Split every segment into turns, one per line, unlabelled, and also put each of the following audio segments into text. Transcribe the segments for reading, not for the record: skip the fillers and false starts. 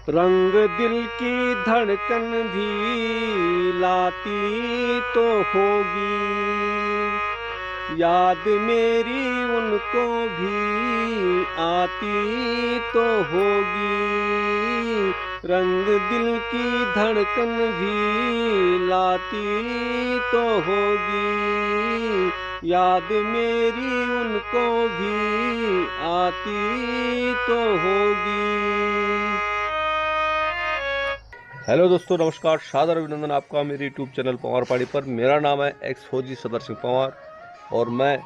रंग दिल की धड़कन भी लाती तो होगी, याद मेरी उनको भी आती तो होगी। रंग दिल की धड़कन भी लाती तो होगी, याद मेरी उनको भी आती तो होगी। हेलो दोस्तों, नमस्कार, सादर अभिनंदन आपका मेरे यूट्यूब चैनल पवार पहाड़ी पर। मेरा नाम है एक्स फौजी सदर सिंह पवार और मैं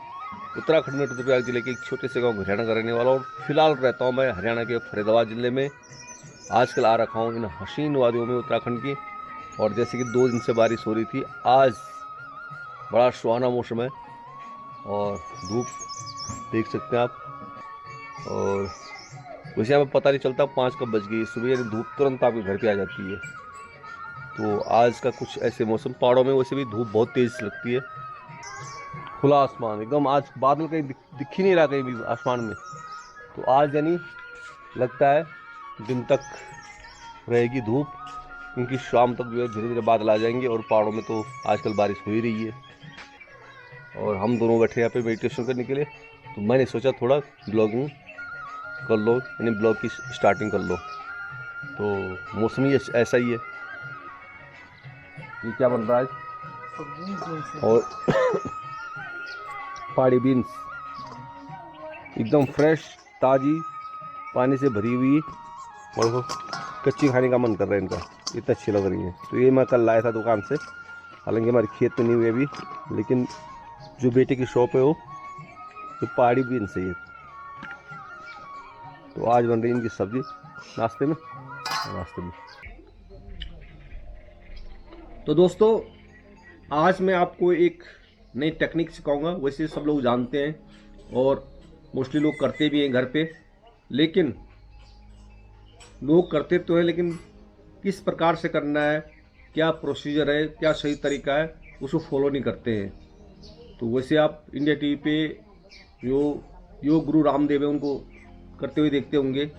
उत्तराखंड में रुद्रप्रयाग जिले के एक छोटे से गांव हरियाणा का रहने वाला हूँ। फिलहाल रहता हूँ मैं हरियाणा के फरीदाबाद जिले में। आजकल आ रखा हूँ इन हसीन वादियों में उत्तराखंड की, और जैसे कि 2 दिन से बारिश हो रही थी, आज बड़ा सुहाना मौसम है और धूप देख सकते हैं आप। और वैसे हमें पता नहीं चलता 5 कब बज गई सुबह, यानी धूप तुरंत आपके घर पे आ जाती है। तो आज का कुछ ऐसे मौसम, पहाड़ों में वैसे भी धूप बहुत तेज लगती है। खुला आसमान एकदम, आज बादल कहीं दिख ही नहीं रहा कहीं भी आसमान में। तो आज यानी लगता है दिन तक रहेगी धूप, क्योंकि शाम तक जो है धीरे धीरे बादल आ जाएंगे। और पहाड़ों में तो आजकल बारिश हो ही रही है और हम दोनों बैठे यहाँ पे मेडिटेशन करने के लिए। तो मैंने सोचा थोड़ा ब्लॉगिंग कर लो, यानी ब्लॉग की स्टार्टिंग कर लो। तो मौसम ही ऐसा ही है। ये क्या बन रहा है? और पहाड़ी बीन्स एकदम फ्रेश ताज़ी पानी से भरी हुई, और कच्ची खाने का मन कर रहा है इनका, इतना अच्छी लग रही है। तो ये मैं कल लाया था दुकान से, हालांकि हमारे खेत में नहीं हुए अभी, लेकिन जो बेटे की शॉप है वो तो पहाड़ी बीन्स है ये। तो आज बन रही है इनकी सब्जी नाश्ते में। तो दोस्तों, आज मैं आपको एक नई टेक्निक सिखाऊंगा। वैसे सब लोग जानते हैं और मोस्टली लोग करते भी हैं घर पे, लेकिन लोग करते तो है, लेकिन किस प्रकार से करना है, क्या प्रोसीजर है, क्या सही तरीका है, उसको फॉलो नहीं करते हैं। तो वैसे आप इंडिया टीवी पे जो योग गुरु रामदेव है उनको करते हुए देखते होंगे,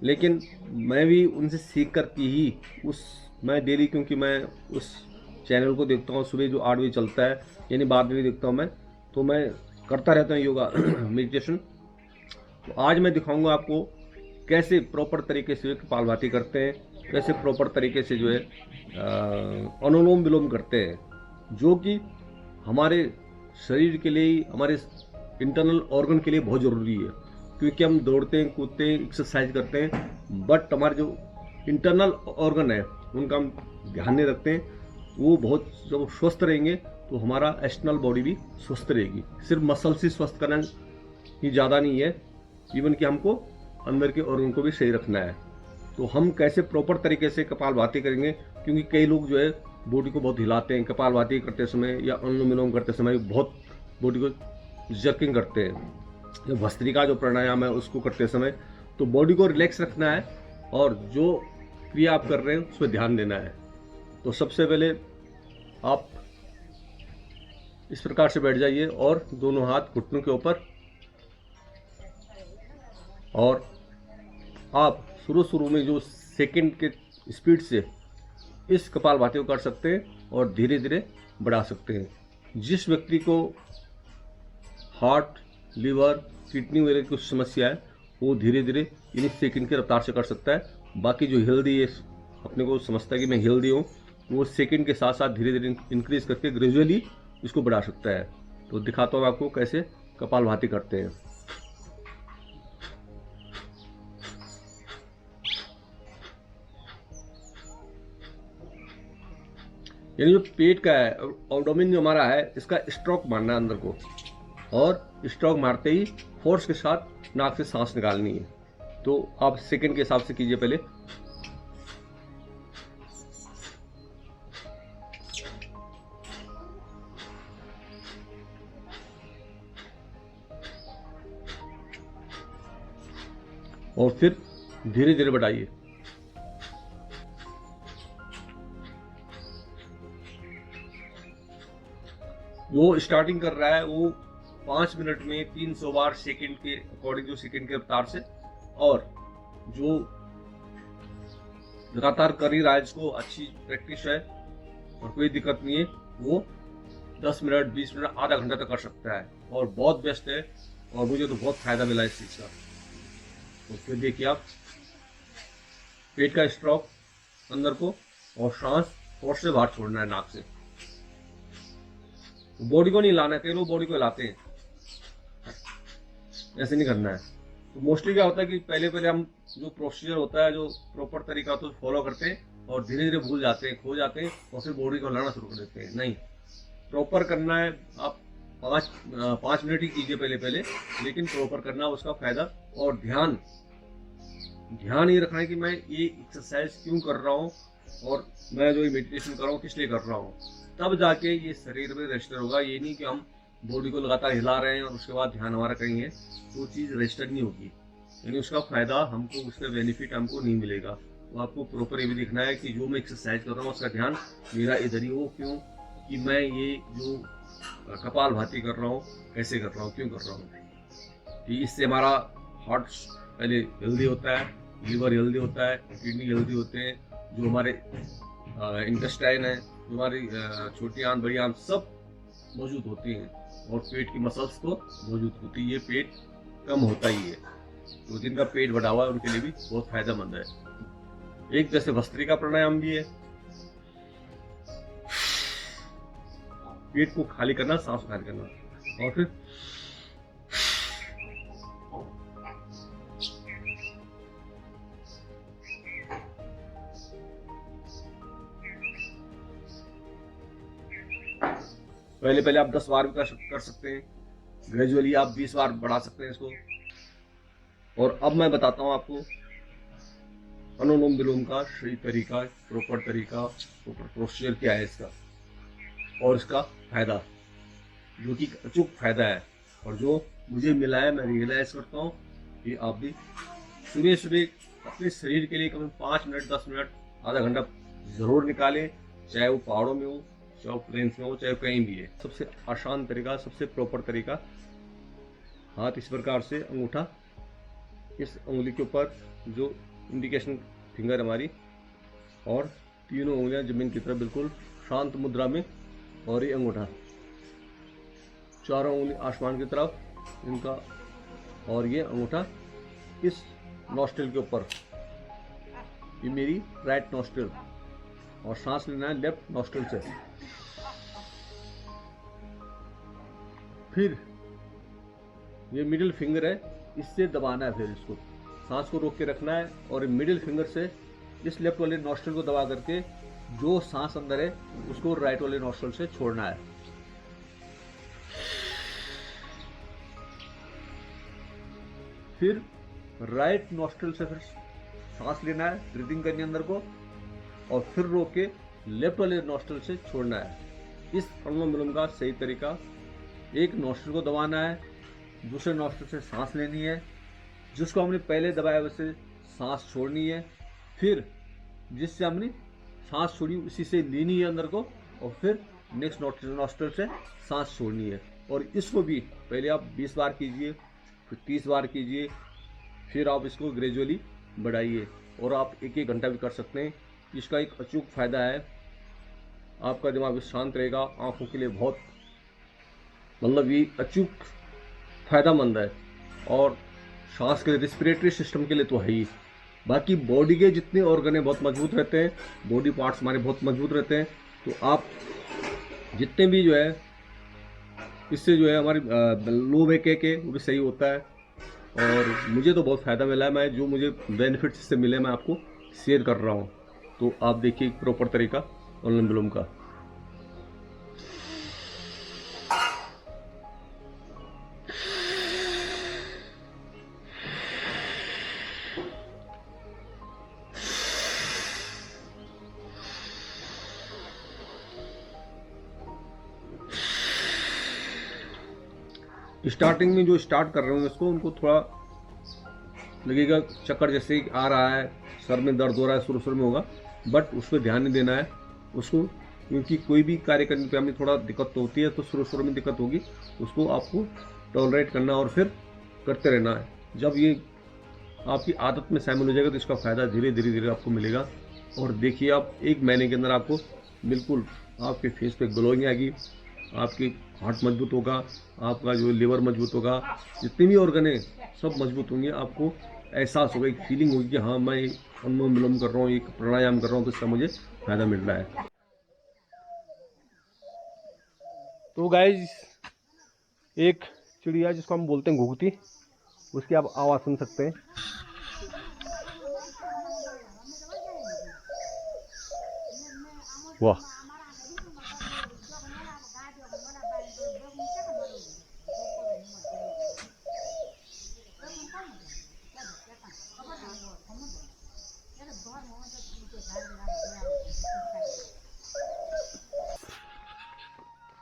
लेकिन मैं भी उनसे सीख कर की ही मैं डेली, क्योंकि मैं उस चैनल को देखता हूँ सुबह जो 8 बजे चलता है, यानी 12 बजे देखता हूँ मैं, तो मैं करता रहता हूँ योगा मेडिटेशन। तो आज मैं दिखाऊंगा आपको कैसे प्रॉपर तरीके से कपालभाति करते हैं, कैसे प्रॉपर तरीके से जो है अनुलोम विलोम करते हैं, जो कि हमारे शरीर के लिए, हमारे इंटरनल ऑर्गन के लिए बहुत ज़रूरी है। क्योंकि हम दौड़ते हैं, कूदते हैं, एक्सरसाइज करते हैं, बट हमारे जो इंटरनल ऑर्गन है उनका हम ध्यान नहीं रखते हैं। वो बहुत जब स्वस्थ रहेंगे तो हमारा एक्सटर्नल बॉडी भी स्वस्थ रहेगी। सिर्फ मसल्स ही स्वस्थ करना ही ज़्यादा नहीं है, इवन कि हमको अंदर के ऑर्गन को भी सही रखना है। तो हम कैसे प्रॉपर तरीके से कपालभाति करेंगे, क्योंकि कई लोग जो है बॉडी को बहुत हिलाते हैं कपालभाति करते समय या अनुलोम विलोम करते समय, बहुत बॉडी को जर्किंग करते हैं। जो भस्त्रिका जो प्राणायाम है उसको करते समय, तो बॉडी को रिलैक्स रखना है और जो क्रिया आप कर रहे हैं उस पर ध्यान देना है। तो सबसे पहले आप इस प्रकार से बैठ जाइए और दोनों हाथ घुटनों के ऊपर, और आप शुरू में जो सेकंड के स्पीड से इस कपालभाति को कर सकते हैं और धीरे धीरे बढ़ा सकते हैं। जिस व्यक्ति को हार्ट, लीवर, किडनी वगैरह की कुछ समस्या है, वो धीरे धीरे यानी सेकंड की रफ्तार से कर सकता है। बाकी जो हेल्दी है, अपने को समझता है कि मैं हेल्दी हूँ, वो सेकंड के साथ साथ धीरे धीरे इंक्रीज करके ग्रेजुअली इसको बढ़ा सकता है। तो दिखाता हूँ आपको कैसे कपालभाति करते हैं। यानी जो पेट का है, एब्डोमेन जो हमारा है, इसका स्ट्रोक मारना है अंदर को, और स्ट्रोक मारते ही फोर्स के साथ नाक से सांस निकालनी है। तो आप सेकंड के हिसाब से कीजिए पहले। और फिर धीरे धीरे बढ़ाइए। वो स्टार्टिंग कर रहा है वो 5 मिनट में 300 बार सेकंड के अकॉर्डिंग, जो सेकंड के रफ्तार से, और जो लगातार कर ही रहा है, जिसको अच्छी प्रैक्टिस है और कोई दिक्कत नहीं है, वो 10 मिनट 20 मिनट आधा घंटा तक कर सकता है और बहुत बेस्ट है। और मुझे तो बहुत फायदा मिला इस चीज़ का। तो फिर देखिए आप, पेट का स्ट्रोक अंदर को और सांस होठ से बाहर छोड़ना है, नाक से। बॉडी को नहीं लाना है, कई लोग बॉडी को हिलाते हैं, ऐसे नहीं करना है। तो मोस्टली क्या होता है कि पहले पहले हम जो प्रोसीजर होता है, जो प्रॉपर तरीका होता है, फॉलो करते हैं और धीरे धीरे भूल जाते हैं, खो जाते हैं और फिर बॉडी को हिलाना शुरू कर देते हैं। नहीं, प्रॉपर करना है। आप 5 मिनट ही कीजिए पहले पहले, लेकिन प्रॉपर करना उसका फायदा। और ध्यान ये रखना है कि मैं ये एक्सरसाइज क्यों कर रहा हूँ और मैं जो मेडिटेशन कर रहा हूँ किस लिए कर रहा हूँ, तब जाके ये शरीर में रजिस्टर होगा। ये नहीं कि हम बॉडी को लगातार हिला रहे हैं और उसके बाद ध्यान हमारा कहीं है, वो चीज़ रजिस्टर नहीं होगी, यानी उसका फायदा हमको, उसका बेनिफिट हमको नहीं मिलेगा। तो आपको प्रॉपर ये भी देखना है कि जो मैं एक्सरसाइज कर रहा हूँ उसका ध्यान मेरा इधर ही हो। क्यों कि मैं ये जो कपालभाति कर रहा हूँ, कैसे कर रहा हूँ, क्यों कर रहा हूँ, कि इससे हमारा हार्ट पहले हेल्दी होता है, लीवर हेल्दी होता है, किडनी हेल्दी होते हैं, जो हमारे इंटेस्टाइन है, जो हमारी छोटी आंत बड़ी आंत सब मौजूद होती हैं और पेट की मसल्स तो मौजूद होती है। ये पेट कम होता ही है, तो जिनका पेट बढ़ा हुआ है उनके लिए भी बहुत फायदेमंद है। एक जैसे भस्त्रिका प्राणायाम भी है, पेट को खाली करना, सांस खाली करना और फिर पहले पहले आप 10 बार भी कर सकते हैं, ग्रेजुअली आप 20 बार बढ़ा सकते हैं इसको। और अब मैं बताता हूँ आपको अनुलोम विलोम का सही तरीका, प्रॉपर तरीका, प्रॉपर प्रोसीजर क्या है इसका और इसका फायदा, जो कि अचूक फायदा है और जो मुझे मिला है, मैं रियलाइज करता हूँ कि आप भी सुबह सुबह अपने शरीर के लिए कम 5 मिनट 10 मिनट आधा घंटा जरूर निकालें, चाहे वो पहाड़ों में हो, चाहे प्लेन्स में हो, चाहे कहीं भी है। सबसे आसान तरीका, सबसे प्रॉपर तरीका, हाथ इस प्रकार से, अंगूठा इस उंगली के ऊपर जो इंडिकेशन फिंगर हमारी, और तीनों उंगलियां जमीन की तरफ बिल्कुल शांत मुद्रा में, और ये अंगूठा, चारों उंगली आसमान की तरफ इनका, और ये अंगूठा इस नॉस्ट्रिल के ऊपर, ये मेरी राइट नॉस्ट्रिल, और सांस लेना है लेफ्ट नॉस्ट्रिल से। फिर ये मिडिल फिंगर है, इससे दबाना है, फिर इसको सांस को रोक के रखना है और मिडिल फिंगर से इस लेफ्ट वाले नॉस्ट्रिल को दबा करके जो सांस अंदर है उसको राइट वाले नॉस्ट्रिल से छोड़ना है। फिर राइट नॉस्ट्रिल से फिर सांस लेना है, ब्रीदिंग करनी है अंदर को, और फिर रोक के लेफ्ट वाले नॉस्ट्रिल से छोड़ना है। इस अनुलोम विलोम का सही तरीका, एक नॉस्ट्रिल को दबाना है, दूसरे नॉस्ट्रिल से सांस लेनी है, जिसको हमने पहले दबाया वैसे सांस छोड़नी है, फिर जिससे हमने सांस छोड़ी उसी से लेनी है अंदर को, और फिर नेक्स्ट नॉस्ट्रिल से सांस छोड़नी है। और इसको भी पहले आप 20 बार कीजिए, फिर 30 बार कीजिए, फिर आप इसको ग्रेजुअली बढ़ाइए, और आप 1-1 घंटा भी कर सकते हैं। इसका एक अचूक फ़ायदा है, आपका दिमाग भी शांत रहेगा, आँखों के लिए बहुत, मतलब ये अचूक फ़ायदामंद है, और सांस के रिस्पिरेटरी सिस्टम के लिए तो है ही। बाकी बॉडी के जितने ऑर्गन हैं बहुत मजबूत रहते हैं, बॉडी पार्ट्स हमारे बहुत मजबूत रहते हैं, तो आप जितने भी जो है, इससे जो है हमारी लो बैक के वो भी सही होता है। और मुझे तो बहुत फ़ायदा मिला है, मैं जो मुझे बेनिफिट्स इससे मिले मैं आपको शेयर कर रहा हूँ। तो आप देखिए प्रॉपर तरीका अनुलोम विलोम का। स्टार्टिंग में जो स्टार्ट कर रहे होंगे उसको, उनको थोड़ा लगेगा चक्कर जैसे आ रहा है, सर में दर्द हो रहा है, शुरू में होगा, बट उस पर ध्यान नहीं देना है उसको, क्योंकि कोई भी कार्य करने पे हमें थोड़ा दिक्कत तो होती है, तो शुरू में दिक्कत होगी, उसको आपको टॉलरेट करना और फिर करते रहना है। जब ये आपकी आदत में शामिल हो जाएगा तो इसका फ़ायदा धीरे धीरे आपको मिलेगा। और देखिए आप 1 महीने के अंदर आपको बिल्कुल आपके फेस पे ग्लोइंग आएगी, आपकी हार्ट मजबूत होगा, आपका जो लिवर मजबूत होगा, जितने भी ऑर्गन है सब मजबूत होंगे। आपको एहसास होगा, एक फीलिंग होगी कि हाँ मैं अनुलोम विलोम कर रहा हूँ, एक प्राणायाम कर रहा हूँ तो इसका मुझे फ़ायदा मिल रहा है। तो गाइज एक चिड़िया जिसको हम बोलते हैं घुघती, उसकी आप आवाज़ सुन सकते हैं। वाह,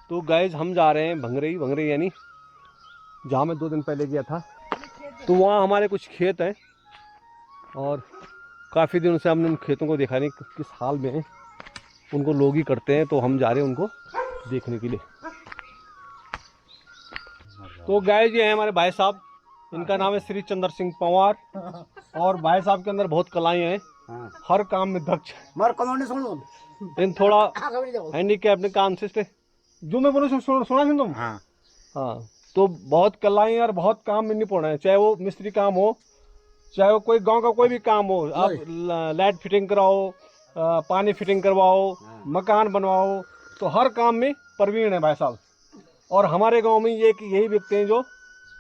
तो गाइज हम जा रहे हैं भंगरई यानी जहाँ मैं 2 दिन पहले गया था। तो वहाँ हमारे कुछ खेत हैं और काफ़ी दिनों से हमने उन खेतों को देखा नहीं किस हाल में है। उनको लोग ही करते हैं, तो हम जा रहे हैं उनको देखने के लिए। तो गाइज ये है हमारे भाई साहब, इनका नाम है श्री चंद्र सिंह पंवार। और भाई साहब के अंदर बहुत कलाएं हैं, हर काम में दक्ष। इन थोड़ा हैंडीकैप ने काम से जो मैं बोलूँ सुना तुम। हाँ, तो बहुत कलाएं और बहुत काम में निपुण है, चाहे वो मिस्त्री काम हो, चाहे वो कोई गांव का कोई भी काम हो। आप लाइट फिटिंग कराओ, पानी फिटिंग करवाओ, मकान बनवाओ, तो हर काम में प्रवीण है भाई साहब। और हमारे गांव में ये यही व्यक्ति हैं जो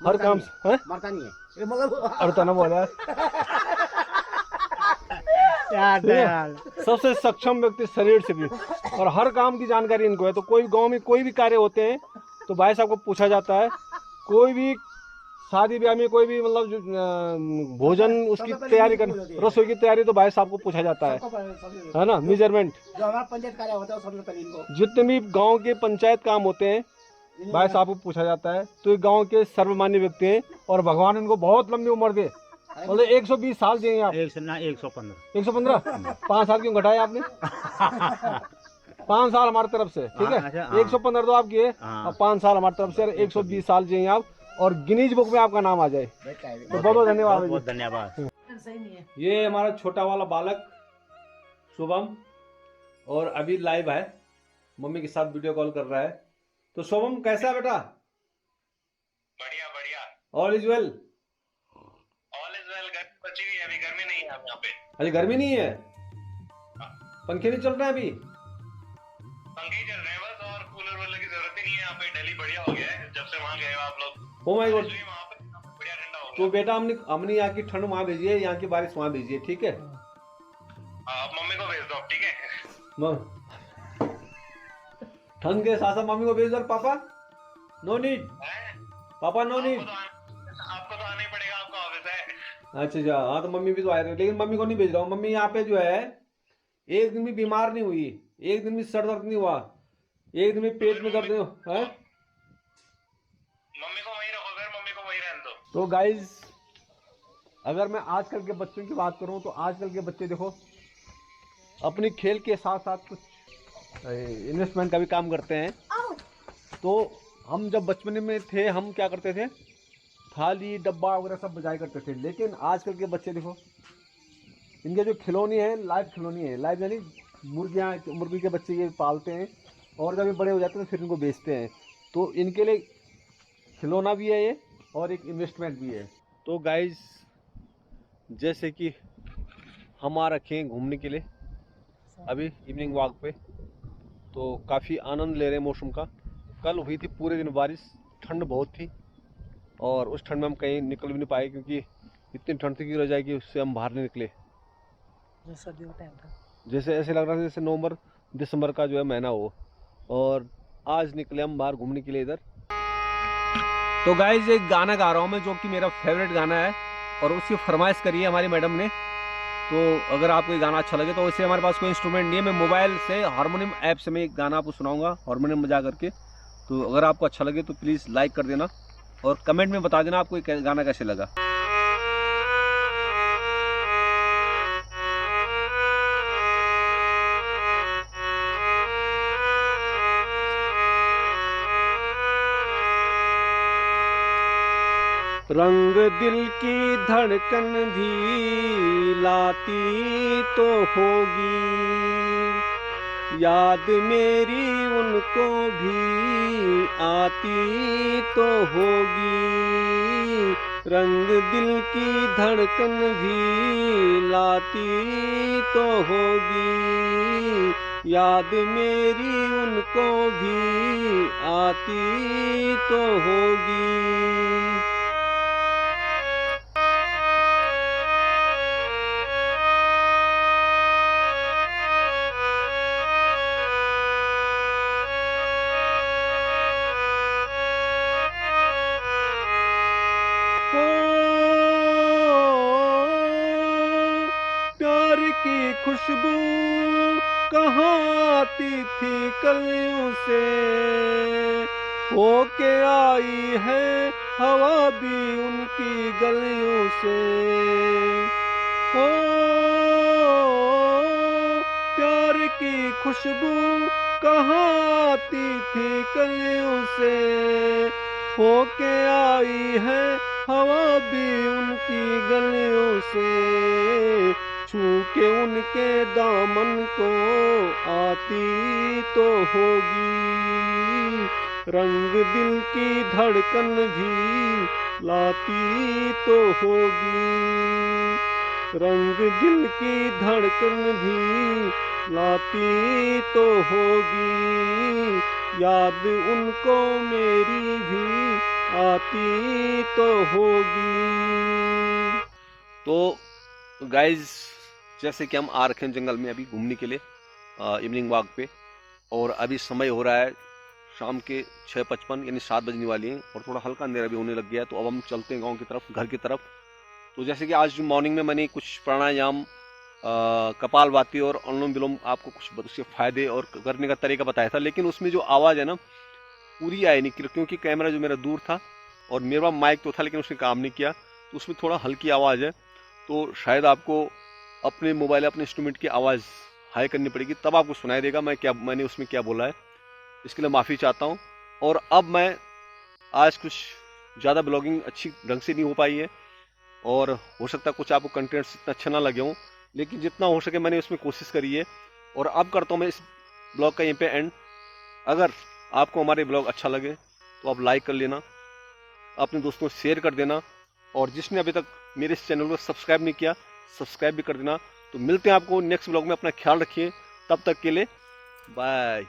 हर काम मरता नहीं है। अरे ना बोला सबसे सक्षम व्यक्ति शरीर से भी, और हर काम की जानकारी इनको है। तो कोई गांव में कोई भी कार्य होते हैं तो भाई साहब को पूछा जाता है। कोई भी शादी ब्याह में कोई भी मतलब भोजन उसकी तैयारी कर, रसोई की तैयारी, तो भाई साहब को पूछा जाता है ना। मेजरमेंट जो हमारा पंचायत कार्य होता है, जितने भी गांव के पंचायत काम होते हैं भाई साहब को पूछा जाता है। तो ये गांव के सर्वमान्य व्यक्ति हैं और भगवान इनको बहुत लंबी उम्र दे, मतलब 120 साल दिए आप। 115 5 साल क्यों घटाए आपने? 5 साल हमारी तरफ से, ठीक है। 115 तो आपकी है और 5 साल हमारी तरफ से, 120 साल जिए आप और गिनीज बुक में आपका नाम आ जाए। तो बहुत बहुत धन्यवाद। बहुत धन्यवाद। ये हमारा छोटा वाला बालक शुभम, और अभी लाइव है, मम्मी के साथ वीडियो कॉल कर रहा है। तो शुभम कैसा है बेटा?
बढ़िया बढ़िया।
All is well?
All is well. गर्मी बची हुई है, अभी गर्मी नहीं है यहाँ पे।
अरे गर्मी नहीं है? पंखे नहीं चल रहे हैं अभी?
पंखे चल रहे हैं बस, और कूलर वूलर की जरूरत ही नहीं है यहाँ पे। दिल्ली बढ़िया हो गया है जब से वहाँ गए हो आप लोग।
Oh my God.
वहाँ पे बढ़िया ठंडा हो गया।
तो बेटा हमने यहाँ की ठंड वहाँ भेजी है, यहाँ की बारिश वहाँ भेजी है, ठीक है।
आप मम्मी को भेज दो, ठीक है।
ठंड के साथ साथ मम्मी को भेज दो। पापा नो नीड, पापा नो नीड।
आपको तो आना ही पड़ेगा, आपका ऑफिस है।
अच्छा अच्छा, हाँ तो मम्मी भी तो आए थे, लेकिन मम्मी को नहीं भेज रहा हूँ। मम्मी यहाँ पे जो है एक दिन भी बीमार नहीं हुई, एक दिन भी सर दर्द नहीं हुआ, एक दिन भी पेट में दर्द नहीं है।
मम्मी को वहीं रखो, फिर मम्मी को वहीं रहने दो।
तो गाइज अगर मैं आजकल के बच्चों की बात करूं तो आजकल के बच्चे देखो अपनी खेल के साथ साथ कुछ इन्वेस्टमेंट का भी काम करते हैं। तो हम जब बचपन में थे हम क्या करते थे, थाली डब्बा वगैरह सब बजाया करते थे। लेकिन आजकल के बच्चे देखो, इनके जो खिलौनी है लाइव खिलौनी है, लाइव यानी मुर्गी के बच्चे ये पालते हैं और जब ये बड़े हो जाते हैं तो फिर इनको बेचते हैं। तो इनके लिए खिलौना भी है ये और एक इन्वेस्टमेंट भी है। तो गाइज जैसे कि हम आ रखे हैं घूमने के लिए अभी इवनिंग वॉक पे, तो काफ़ी आनंद ले रहे हैं मौसम का। कल हुई थी पूरे दिन बारिश, ठंड बहुत थी और उस ठंड में हम कहीं निकल भी नहीं पाए क्योंकि इतनी ठंड थी कि रजाई की उससे हम बाहर नहीं निकले। सर्दियों का टाइम था, जैसे ऐसे लग रहा था जैसे नवंबर दिसंबर का जो है महीना हो। और आज निकले हम बाहर घूमने के लिए इधर। तो गाइज एक गाना गा रहा हूँ मैं जो कि मेरा फेवरेट गाना है और उसकी फरमाइश करी है हमारी मैडम ने। तो अगर आपको ये गाना अच्छा लगे तो वैसे हमारे पास कोई इंस्ट्रूमेंट नहीं है, मैं मोबाइल से हारमोनियम ऐप से मैं एक गाना आपको सुनाऊंगा हारमोनियम बजा करके। तो अगर आपको अच्छा लगे तो प्लीज़ लाइक कर देना और कमेंट में बता देना आपको ये गाना कैसे लगा। रंग दिल की धड़कन भी लाती तो होगी, याद मेरी उनको भी आती तो होगी। रंग दिल की धड़कन भी लाती तो होगी, याद मेरी उनको भी आती तो होगी। प्यार की खुशबू कहाँ आती थी कलियों से, होके आई है हवा भी उनकी गलियों से। हो प्यार की खुशबू कहाँ आती थी कलियों से, होके आई है हवा भी उनकी गलियों से। छू के उनके दामन को आती तो होगी, रंग दिल की धड़कन भी लाती तो होगी। रंग दिल की धड़कन भी लाती तो होगी, याद उनको मेरी भी आती तो होगी। तो गाइज, जैसे कि हम आ रखे हैं जंगल में अभी घूमने के लिए इवनिंग वॉक पे, और अभी समय हो रहा है शाम के 6:55 यानी 7 बजने वाली हैं, और थोड़ा हल्का अंधेरा भी होने लग गया है। तो अब हम चलते हैं गांव की तरफ, घर की तरफ। तो जैसे कि आज मॉर्निंग में मैंने कुछ प्राणायाम, कपालभाति और अनुलोम विलोम आपको कुछ उसके फायदे और करने का तरीका बताया था, लेकिन उसमें जो आवाज़ है ना पूरी आई नहीं, क्योंकि कैमरा जो मेरा दूर था और मेरा माइक तो था लेकिन उसने काम नहीं किया, तो उसमें थोड़ा हल्की आवाज़ है। तो शायद आपको अपने मोबाइल, अपने इंस्ट्रूमेंट की आवाज़ हाई करनी पड़ेगी, तब आपको सुनाई देगा मैंने उसमें क्या बोला है। इसके लिए माफ़ी चाहता हूँ। और अब मैं आज कुछ ज़्यादा ब्लॉगिंग अच्छी ढंग से नहीं हो पाई है, और हो सकता है कुछ आपको कंटेंट्स इतना अच्छा ना लगे हों, लेकिन जितना हो सके मैंने उसमें कोशिश करी है। और अब करता हूँ मैं इस ब्लॉग का यहीं पे एंड। अगर आपको हमारे ब्लॉग अच्छा लगे तो आप लाइक कर लेना, अपने दोस्तों से शेयर कर देना, और जिसने अभी तक मेरे इस चैनल को सब्सक्राइब नहीं किया सब्सक्राइब भी कर देना। तो मिलते हैं आपको नेक्स्ट ब्लॉग में, अपना ख्याल रखिए, तब तक के लिए बाय।